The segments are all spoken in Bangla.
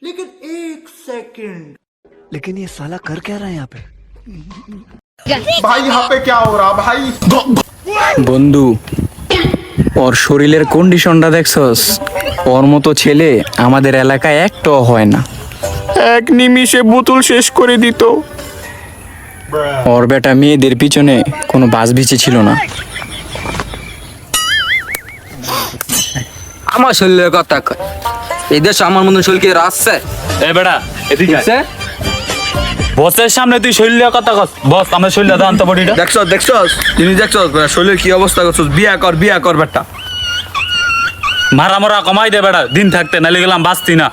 लेकिन एक सेकंड लेकिन ये साला कर क्या रहा है यहाँ पे? भाई यहाँ पे क्या हो रहा भाई? বন্ধু ওর শরীরের কন্ডিশনটা দেখছস? ওর মতো ছেলে আমাদের এলাকায় একটাও হয় না। এক নিমিষে বোতল শেষ করে দিত। ওর বেটা মেয়েদের পিছনে কোনো বাস বিচি ছিল না। আমার শরীরের কথা কয়, এই দেশ আমার মতন শরীর কি আসছে? এ বেটা এদিকে আয়। বসের সামনে তুই শৈল্য কথা কস। বস আমরা শৈল্য দান তো বডিটা দেখছস জিনিস দেখছস শরীরের কি অবস্থা করছস? বিয়া কর বেটা। মারা মারা কমাই দে বেটা, দিন থাকতে নালে গেলাম বাঁচতি না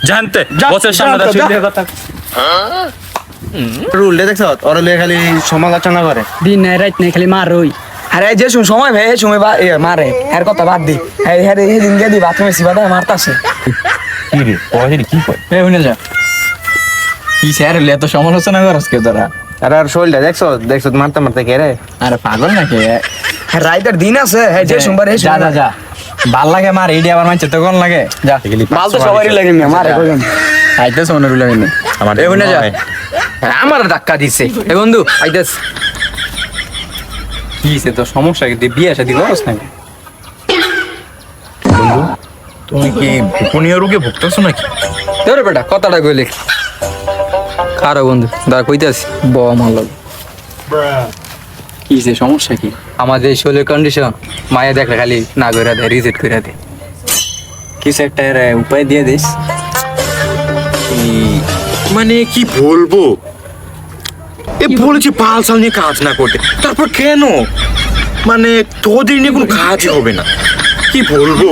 জানতে। বসের সামনে দা শৈল্য কথা রুলটা দেখছ ওরা লিয়ে খালি সমালোচনা করে দিন নাই রাত নাই খালি মার ওই। আরে যে সময় ভাই সময় মারে এর কথা বাদ দি। হ্যাঁ দিন গিয়ে দি বাথরুমে সিবাদা মারতাছে। কি রে ওই কি কই? এ শুনে যা, কি স্যার এত সমালোচনা করস কে তোরা? আর আর শৈলটা দেখছ মারতে মারতে কে রে? আরে পাগল নাকি? হ্যাঁ রাইতের দিন আছে, হ্যাঁ যে সোমবার এই যা যা যা, ভাল লাগে মার এইডি আবার মানছে তো কোন লাগে? যা মাল তো সবারই লাগে না মারে কইন। আইতেছ মনে রুল লাগে না আমার এ শুনে যা, আমার ধাক্কা দিছে। এ বন্ধু আইতেছ। কি সে তো সমস্যা কি? বিয়ে শাদী করস নাকি? তুমি কি গোপনীয় রোগে ভুগতেছো নাকি? ধরে বেটা কথাটা কইলে খারাপ বন্ধু দা কইতাছি ব আমার লগে। কি সে সমস্যা কি? আমাদের এই শরীরের কন্ডিশন মায়া দেখলে খালি না কইরা দেয়, রিজেক্ট কইরা দেয়। কিছু একটা উপায় দিয়ে দিস। মানে কি বলবো, এ বলেছি পালসাল নিয়ে কাজ না করতে, তারপর কেন মানে তোদের নিয়ে কোনো কাজই হবে না, কি বলবো।